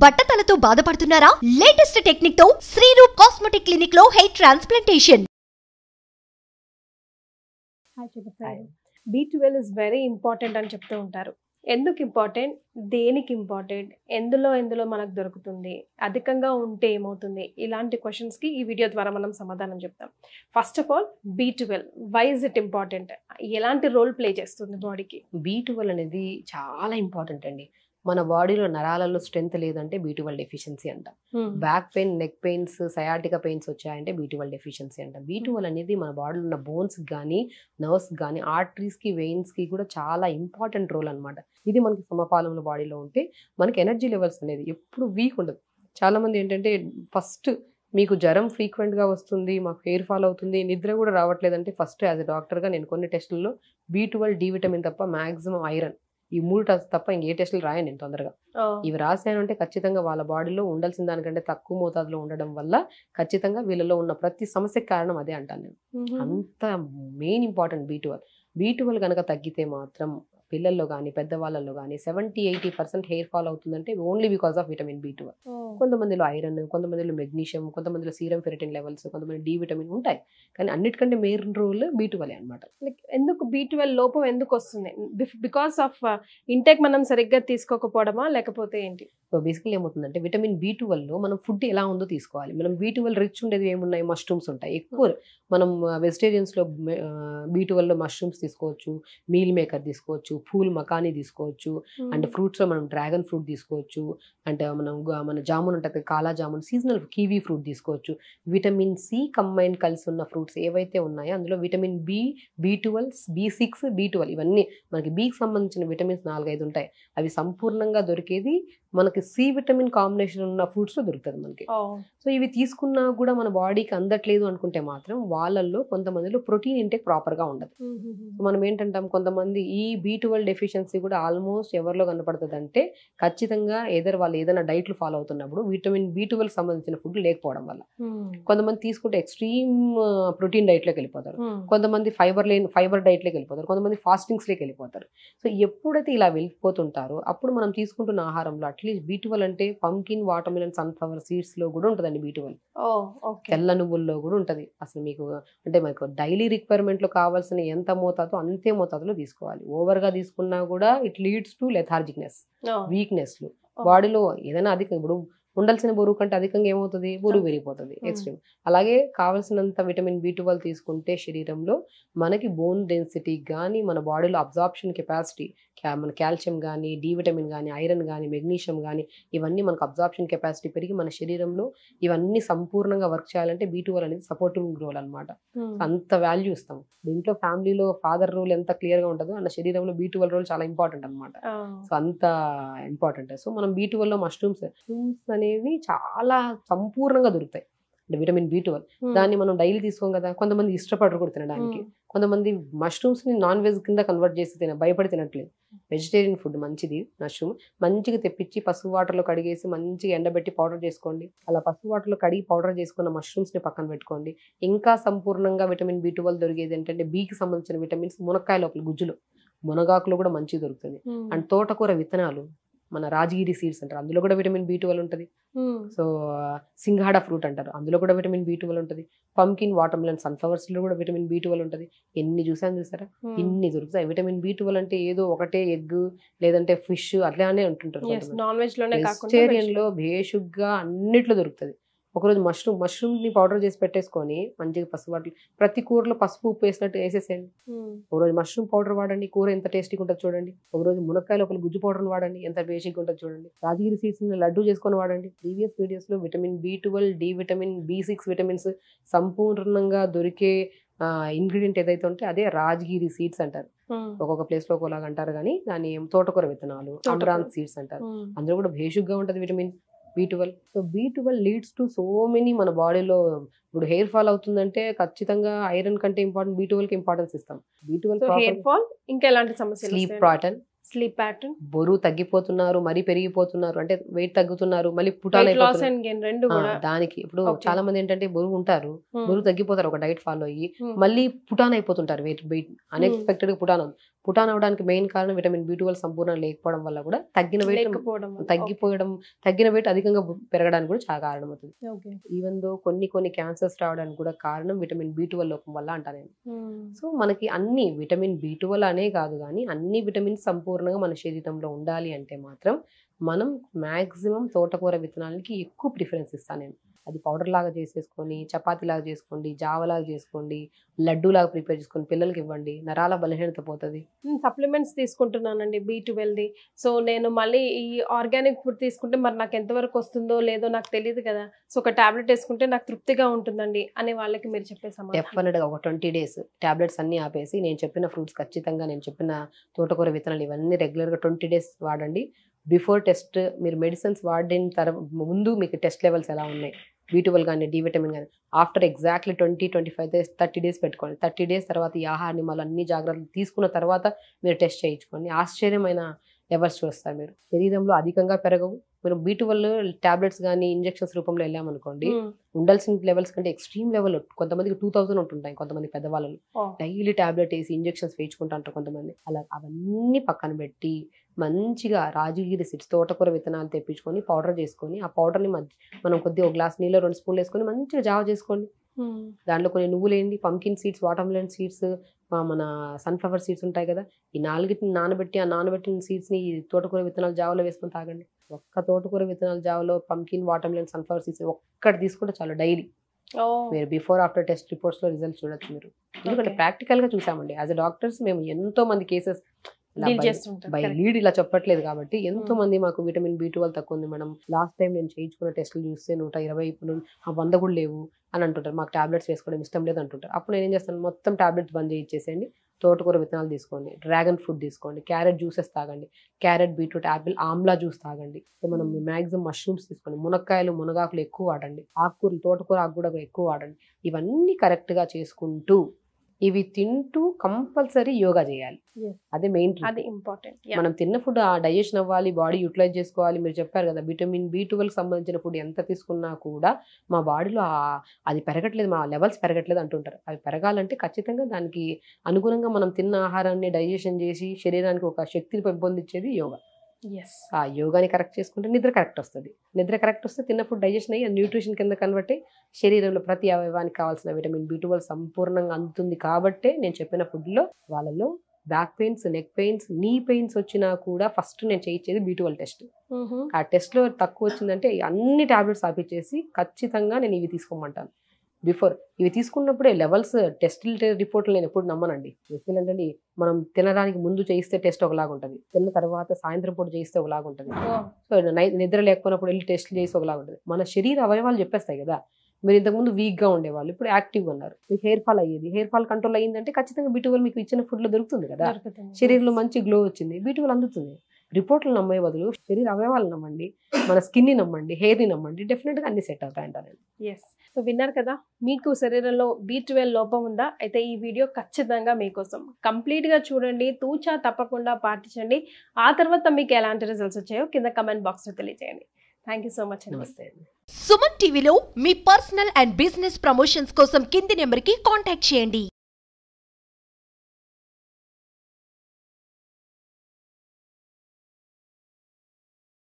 బట్టతలతో బాధపడుతున్నారా? Latest technique తో Shreeroop cosmetic clinic లో hair transplantation. B12 is very important అని చెప్తూ ఉంటారు. ఎందుకు ఇంపార్టెంట్, దేనికి ఇంపార్టెంట్, ఎందులో మనకు దొరుకుతుంది, అధికంగా ఉంటే ఏమవుతుంది, ఇలాంటి క్వశ్చన్స్కి ఈ వీడియో ద్వారా మనం సమాధానం చెప్తాం. First of all B12 why is it important, ఎలాంటి రోల్ ప్లే చేస్తుంది బాడీకి? B12 అనేది చాలా ఇంపార్టెంట్ అండి. మన బాడీలో నరాలలో స్ట్రెంత్ లేదంటే B12 డెఫిషియన్సీ అంటాం. Back pain, neck pains, sciatica pains వచ్చాయంటే B12 డెఫిషియన్సీ అంటాం. B12 అనేది మన బాడీలో ఉన్న బోన్స్ కానీ, నర్వ్స్ కానీ, ఆర్టరీస్కి, వెయిన్స్కి కూడా చాలా ఇంపార్టెంట్ రోల్ అనమాట. ఇది మనకి సమపాలంలో బాడీలో ఉంటే మనకి ఎనర్జీ లెవెల్స్ అనేది ఎప్పుడు వీక్ ఉండదు. చాలామంది ఏంటంటే ఫస్ట్ మీకు జ్వరం ఫ్రీక్వెంట్గా వస్తుంది, మాకు హెయిర్ ఫాల్ అవుతుంది, నిద్ర కూడా రావట్లేదంటే ఫస్ట్ యాజ్ ఎ డాక్టర్గా నేను కొన్ని టెస్టుల్లో B12, D విటమిన్ తప్ప మ్యాక్సిమం ఐరన్, ఈ 3 టెస్ట్ తప్ప ఇంకే టెస్టులు రాయను నేను తొందరగా. ఇవి రాశాను అంటే ఖచ్చితంగా వాళ్ళ బాడీలో ఉండాల్సిన దానికంటే తక్కువ మోతాదులో ఉండడం వల్ల ఖచ్చితంగా వీళ్ళలో ఉన్న ప్రతి సమస్యకి కారణం అదే అంటాను నేను. అంత మెయిన్ ఇంపార్టెంట్ B12 కనుక తగ్గితే మాత్రం పిల్లల్లో కానీ పెద్దవాళ్ళలో కానీ 70-80% హెయిర్ ఫాల్ అవుతుందంటే only because of vitamin B12. కొంతమందిలో ఐరన్, కొంతమందిలో మెగ్నీషియం, కొంతమందిలో సీరం ఫెరిటిన్ లెవెల్స్, కొంతమంది డి విటమిన్ ఉంటాయి. కానీ అన్నిటికంటే మెయిన్ రోల్ B12 అనమాట. లైక్ ఎందుకు B12 లోపం ఎందుకు వస్తుంది? బికాస్ ఆఫ్ ఇంటేక్ మనం సరిగ్గా తీసుకోకపోవడమా లేకపోతే ఏంటి? సో బేసికలీ ఏమవుతుందంటే విటమిన్ B12లో మనం ఫుడ్ ఎలా ఉందో తీసుకోవాలి. మనం B12 రిచ్ ఉండేది ఏమున్నాయి, మష్రూమ్స్ ఉంటాయి ఎక్కువ. మనం వెజిటేరియన్స్లో B12లో మష్రూమ్స్ తీసుకోవచ్చు, మీల్ మేకర్ తీసుకోవచ్చు, పూల్ మకానీ తీసుకోవచ్చు, అండ్ ఫ్రూట్స్లో మనం డ్రాగన్ ఫ్రూట్ తీసుకోవచ్చు, అంటే మన జామున్ ఉంటుంది కాలా జామున్, సీజనల్ కివీ ఫ్రూట్ తీసుకోవచ్చు. విటమిన్ సి కంబైన్ కలిసి ఉన్న ఫ్రూట్స్ ఏవైతే ఉన్నాయో అందులో vitamin B, B12, B6, B12 ఇవన్నీ మనకి బికి సంబంధించిన విటమిన్స్ 4-5 ఉంటాయి. అవి సంపూర్ణంగా దొరికేది మనకి సి విటమిన్ కాంబినేషన్ ఉన్న ఫ్రూట్స్లో దొరుకుతుంది మనకి. సో ఇవి తీసుకున్నా కూడా మన బాడీకి అందట్లేదు అనుకుంటే మాత్రం వాళ్ళల్లో కొంతమందిలో ప్రోటీన్ ఇంటేక్ ప్రాపర్గా ఉండదు. మనం ఏంటంటాం, కొంతమంది ఈ B12 డెఫిషియన్సీ కూడా ఆల్మోస్ట్ ఎవరిలో కనపడుతుంది అంటే ఖచ్చితంగా వాళ్ళు ఏదైనా డైట్లు ఫాలో అవుతున్నప్పుడు విటమిన్ B12 సంబంధించిన ఫుడ్ లేకపోవడం వల్ల. కొంతమంది తీసుకుంటే ఎక్స్ట్రీమ్ ప్రోటీన్ డైట్లోకి వెళ్ళిపోతారు, కొంతమంది ఫైబర్ డైట్లోకి వెళ్ళిపోతారు, కొంతమంది ఫాస్టింగ్స్లోకి వెళ్ళిపోతారు. సో ఎప్పుడైతే ఇలా వెళ్ళిపోతుంటారో అప్పుడు మనం తీసుకుంటున్న ఆహారంలో అట్లీస్ట్ B12 అంటే పంకిన్, వాటర్మిలన్, సన్ఫ్లవర్ సీడ్స్ లో కూడా ఉంటుందండి B12. తెల్ల నువ్వుల్లో కూడా ఉంటుంది. అసలు మీకు అంటే మనకు డైలీ రిక్వైర్మెంట్ లో కావాల్సిన ఎంత మోతాదో అంతే మోతాదులో తీసుకోవాలి. ఓవర్ గా తీసుకున్నా కూడా it leads to lethargicness, weakness. బాడీలో ఏదైనా అధికంగా ఇప్పుడు ఉండాల్సిన బరువు కంటే అధికంగా ఏమవుతుంది, బరువు పెరిగిపోతుంది ఎక్స్ట్రీమ్. అలాగే కావాల్సినంత విటమిన్ B12 తీసుకుంటే శరీరంలో మనకి బోన్ డెన్సిటీ కానీ, మన బాడీలో అబ్జార్ప్షన్ కెపాసిటీ, మన కాల్షియం కానీ, డి విటమిన్ కానీ, ఐరన్ కానీ, మెగ్నీషియం కానీ, ఇవన్నీ మనకు అబ్జార్ప్షన్ కెపాసిటీ పెరిగి మన శరీరంలో ఇవన్నీ సంపూర్ణంగా వర్క్ చేయాలంటే B12 అనేది సపోర్టింగ్ రోల్ అనమాట. అంత వాల్యూ ఇస్తాం. దీంట్లో ఫ్యామిలీలో ఫాదర్ రోల్ ఎంత క్లియర్ గా ఉంటుందో అన్న శరీరంలో B12 రోల్ చాలా ఇంపార్టెంట్ అనమాట. సో అంత ఇంపార్టెంట్. సో మనం B12లో మష్రూమ్స్ అనేవి చాలా సంపూర్ణంగా దొరుకుతాయి. అంటే విటమిన్ B12 దాన్ని మనం డైలీ తీసుకోం కదా, కొంతమంది ఇష్టపడరు కూడా తినడానికి. కొంతమంది మష్రూమ్స్ ని నాన్ వెజ్ కింద కన్వర్ట్ చేసి భయపడి తినట్లేదు. వెజిటేరియన్ ఫుడ్ మంచిది. మష్రూమ్ మంచిగా తెప్పించి పసుపు వాటర్లో కడిగేసి మంచిగా ఎండబెట్టి పౌడర్ చేసుకోండి. అలా పసుపు వాటర్లో కడిగి పౌడర్ చేసుకున్న మష్రూమ్స్ ని పక్కన పెట్టుకోండి. ఇంకా సంపూర్ణంగా విటమిన్ B12 దొరికేది ఏంటంటే బికి సంబంధించిన విటమిన్స్ మునక్కాయ లోపల గుజ్జులు, మునగాకులో కూడా మంచిగా దొరుకుతుంది. అండ్ తోటకూర విత్తనాలు, మన రాజగిరి సీడ్స్ అంటారు, అందులో కూడా విటమిన్ B12 ఉంటుంది. సో సింగాడా ఫ్రూట్ అంటారు, అందులో కూడా విటమిన్ B12 ఉంటుంది. పంకిన్, వాటర్మిలన్, సన్ఫ్లవర్స్ లో కూడా విటమిన్ B12 ఉంటుంది. ఎన్ని చూసారా, ఇన్ని దొరుకుతాయి. విటమిన్ B12 అంటే ఏదో ఒకటే ఎగ్ లేదంటే ఫిష్ అట్లానే ఉంటుంటారు. వెజిటేరియన్ లో బేషుగ్గా అన్నిట్లో దొరుకుతుంది. ఒకరోజు మష్రూమ్ ని పౌడర్ చేసి పెట్టేసుకొని మంచిగా పసుపు వాటర్, ప్రతి కూరలో పసుపు ఉప్పు వేసినట్టు వేసేసేయండి. ఒకరోజు మష్రూమ్ పౌడర్ వాడండి, కూర ఎంత టేస్టీగా ఉంటుంది చూడండి. ఒకరోజు మునక్కాయ లోపల గుజ్జు పౌడర్ వాడండి, ఎంత టేస్టీగా ఉంటుంది చూడండి. రాజగిరి సీడ్స్ ని లడ్డు చేసుకొని వాడండి. ప్రీవియస్ వీడియోస్ లో vitamin B12, D vitamin, B6 vitamins సంపూర్ణంగా దొరికే ఇంగ్రీడియంట్ ఏదైతే ఉంటే అదే రాజగిరి సీడ్స్ అంటారు. ఒక్కొక్క ప్లేస్ లో ఒకలాగా అంటారు కానీ దాన్ని తోటకూర విత్తనాలు, అమరాంత్ సీడ్స్ అంటారు. అందులో కూడా భేషుగ్గా ఉంటుంది vitamin B12. So B12 leads to so many మన బాడీలో. ఇప్పుడు హెయిర్ ఫాల్ అవుతుందంటే ఖచ్చితంగా ఐరన్ కంటే ఇంపార్టెంట్ B12 కి ఇంపార్టెన్స్ ఇస్తాం. B12 హెయిర్ ఫాల్, ఇంకా ఎలాంటి సమస్యలు? స్లీప్ ప్యాటర్న్, బరువు తగ్గిపోతున్నారు, మరీ పెరిగిపోతున్నారు, అంటే వెయిట్ తగ్గుతున్నారు, మళ్ళీ పుటాన్ అయిపోతున్నారు. దానికి ఇప్పుడు చాలా మంది ఏంటంటే బరువు ఉంటారు, బరువు తగ్గిపోతారు ఒక డైట్ ఫాలో అయ్యి, మళ్ళీ పుటాన్ అయిపోతుంటారు. వెయిట్ అన్ఎక్స్పెక్టెడ్ గా పుటాన్ పుటాన్ అవడానికి మెయిన్ కారణం విటమిన్ B12 సంపూర్ణంగా లేకపోవడం వల్ల కూడా తగ్గిన వెయిట్ తగ్గిన వెయిట్ అధికంగా పెరగడానికి కూడా చాలా కారణం అవుతుంది. ఈవెన్ దో కొన్ని క్యాన్సర్స్ రావడానికి కూడా కారణం విటమిన్ B12 లోపం వల్ల అంటా నేను. సో మనకి అన్ని విటమిన్ B12 అనే కాదు కానీ అన్ని విటమిన్స్ సంపూర్ణంగా మన శరీరంలో ఉండాలి అంటే మాత్రం మనం మ్యాక్సిమం తోటకూర విత్తనాలకి ఎక్కువ ప్రిఫరెన్స్ ఇస్తాను నేను. అది పౌడర్ లాగా చేసేసుకొని చపాతీ లాగా చేసుకోండి, జావలాగా చేసుకోండి, లడ్డూ లాగా ప్రిపేర్ చేసుకొని పిల్లలకి ఇవ్వండి, నరాల బలహీనత పోతుంది. సప్లిమెంట్స్ తీసుకుంటున్నానండి B12ది. సో నేను మళ్ళీ ఈ ఆర్గానిక్ ఫుడ్ తీసుకుంటే మరి నాకు ఎంతవరకు వస్తుందో లేదో నాకు తెలియదు కదా. సో ఒక టాబ్లెట్ వేసుకుంటే నాకు తృప్తిగా ఉంటుందండి అనే వాళ్ళకి మీరు చెప్పే సమాధానం? డెఫినెట్గా ఒక 20 days టాబ్లెట్స్ అన్ని ఆపేసి నేను చెప్పిన ఫ్రూట్స్ ఖచ్చితంగా, నేను చెప్పిన తోటకూర విత్తనాలు ఇవన్నీ రెగ్యులర్గా 20 days వాడండి. బిఫోర్ టెస్ట్ మీరు మెడిసిన్స్ వాడిన తర్వాత ముందు మీకు టెస్ట్ లెవెల్స్ ఎలా ఉన్నాయి, B12 కానీ డి విటమిన్ కానీ, ఆఫ్టర్ ఎగ్జాక్ట్లీ 20-25 days 30 days పెట్టుకోండి. 30 days తర్వాత ఈ ఆహార నియమాలు అన్ని జాగ్రత్తలు తీసుకున్న తర్వాత మీరు టెస్ట్ చేయించుకోండి. ఆశ్చర్యమైన లెవెల్స్ చూస్తారు. మీరు శరీరంలో అధికంగా పెరగవు. మీరు B12 టాబ్లెట్స్ కానీ ఇంజెక్షన్స్ రూపంలో వెళ్ళామనుకోండి, ఉండాల్సిన లెవెల్స్ కంటే ఎక్స్ట్రీమ్ లెవెల్ కొంతమందికి 2000 ఉంటుంటాయి. కొంతమంది పెద్దవాళ్ళు డైలీ టాబ్లెట్ వేసి ఇంజెక్షన్స్ వేయించుకుంటా అంటారు కొంతమంది. అలా అవన్నీ పక్కన పెట్టి మంచిగా రాజగిరి సీడ్స్ తోటకూర విత్తనాలు తెప్పించుకొని పౌడర్ చేసుకొని ఆ పౌడర్ని మనం కొద్దిగా ఒక గ్లాస్ నీళ్ళు 2 స్పూన్లు వేసుకొని మంచిగా జావ చేసుకోండి. దాంట్లో కొన్ని నువ్వులు వేయండి, పంకిన్ సీడ్స్, వాటర్మెలన్ సీడ్స్, మన సన్ఫ్లవర్ సీడ్స్ ఉంటాయి కదా, ఈ 4 నానబెట్టి ఆ నానబెట్టిన సీడ్స్ని ఈ తోటకూర విత్తనాలు జావలో వేసుకొని తాగండి. ఒక్క తోటకూర విత్తనాలు జావలో పంకిన్, వాటర్మెలన్, సన్ఫ్లవర్ సీడ్స్ ఒక్కటి తీసుకుంటే చాలు డైలీ. మీరు బిఫోర్ ఆఫ్టర్ టెస్ట్ రిపోర్ట్స్ లో రిజల్ట్స్ చూడొచ్చు మీరు. ఎందుకంటే ప్రాక్టికల్ గా చూసామండి. యాజ్ అ డాక్టర్స్ మేము ఎంతో మంది కేసెస్ బై లీడ్ ఇలా చెప్పట్లేదు కాబట్టి ఎంతో మంది మాకు విటమిన్ B12 తక్కువ ఉంది మేడం, లాస్ట్ టైం నేను చేయించుకున్న టెస్టులు చూస్తే 120 100 కూడా లేవు అని అంటుంటారు. మాకు టాబ్లెట్స్ వేసుకోవడం ఇష్టం లేదు అంటుంటారు. అప్పుడు నేను ఏం చేస్తాను, మొత్తం టాబ్లెట్స్ బంద్ చేయించేసేయండి, తోటకూర విత్తనాలు తీసుకోండి, డ్రాగన్ ఫ్రూట్ తీసుకోండి, క్యారెట్ జ్యూసెస్ తాగండి, carrot, beetroot, Apple, Amla juice తాగండి. మనం మ్యాక్సిమం మష్రూమ్స్ తీసుకోండి, మునక్కాయలు, మునగాకులు ఎక్కువ వాడండి, ఆకుకూరలు, తోటకూర ఆకు కూడా ఎక్కువ వాడండి. ఇవన్నీ కరెక్ట్గా చేసుకుంటూ ఇవి తింటూ కంపల్సరీ యోగా చేయాలి. అదే మెయిన్, అది ఇంపార్టెంట్. మనం తిన్న ఫుడ్ డైజెషన్ అవ్వాలి, బాడీ యూటిలైజ్ చేసుకోవాలి. మీరు చెప్పారు కదా విటమిన్ B12 సంబంధించిన ఫుడ్ ఎంత తీసుకున్నా కూడా మా బాడీలో అది పెరగట్లేదు, మా లెవెల్స్ పెరగట్లేదు అంటుంటారు. అవి పెరగాలంటే ఖచ్చితంగా దానికి అనుగుణంగా మనం తిన్న ఆహారాన్ని డైజెషన్ చేసి శరీరానికి ఒక శక్తిని పెంపొందించేది యోగా. ఆ యోగాని కరెక్ట్ చేసుకుంటే నిద్ర కరెక్ట్ వస్తుంది. నిద్ర కరెక్ట్ వస్తే తిన్నప్పుడు డైజెషన్ అయ్యి న్యూట్రిషన్ కింద కన్వర్ట్ అయ్యి శరీరంలో ప్రతి అవయవానికి కావాల్సిన విటమిన్ B12 సంపూర్ణంగా అందుతుంది. కాబట్టే నేను చెప్పిన ఫుడ్లో వాళ్ళలో బ్యాక్ పెయిన్స్, నెక్ పెయిన్స్, నీ పెయిన్స్ వచ్చినా కూడా ఫస్ట్ నేను చేయించేది B12 టెస్ట్. ఆ టెస్ట్లో తక్కువ వచ్చిందంటే అన్ని టాబ్లెట్స్ ఆపిచ్చేసి ఖచ్చితంగా నేను ఇవి తీసుకోమంటాను. బిఫోర్ ఇవి తీసుకున్నప్పుడే లెవెల్స్ టెస్ట్ రిపోర్ట్లు నేను ఎప్పుడు నమ్మనండి. ఎందుకంటే మనం తినడానికి ముందు చేయిస్తే టెస్ట్ ఒకలాగా ఉంటుంది, తిన్న తర్వాత సాయంత్రం పూట చేయిస్తే ఒకలాగా ఉంటుంది. సో నిద్ర లేకపోయినప్పుడు వెళ్ళి టెస్ట్ చేసి ఒకలాగా ఉంటుంది. మన శరీర అవయవాలు చెప్పేస్తాయి కదా, మీరు ఇంతకుముందు వీక్గా ఉండేవాళ్ళు ఇప్పుడు యాక్టివ్గా ఉన్నారు, మీకు హెయిర్ ఫాల్ అయ్యేది, హెయిర్ ఫాల్ కంట్రోల్ అయ్యిందంటే ఖచ్చితంగా B12 మీకు ఇచ్చిన ఫుడ్లో దొరుకుతుంది కదా, శరీరంలో మంచి గ్లో వచ్చింది, B12 అందుతుంది. రిపోర్ట్లు నమ్మే బదులు శరీర అవయవాలు నమ్మండి, మన స్కిన్ని నమ్మండి, హెయిర్ని నమ్మండి, డెఫినెట్గా అన్ని సెట్ అవుతాయంటారు. సో విన్నారు కదా, మీకు శరీరంలో B12 లోపం ఉందా? అయితే ఈ వీడియో ఖచ్చితంగా మీకోసం. కంప్లీట్గా చూడండి, తూచా తప్పకుండా పాటించండి. ఆ తర్వాత మీకు ఎలాంటి రిజల్ట్స్ వచ్చాయో కింద కమెంట్ బాక్స్లో తెలియజేయండి. Thank you so much. నమస్తే. సుమన్ టీవీలో మీ పర్సనల్ అండ్ బిజినెస్ ప్రమోషన్స్ కోసం కింది నెంబర్కి కాంటాక్ట్ చేయండి.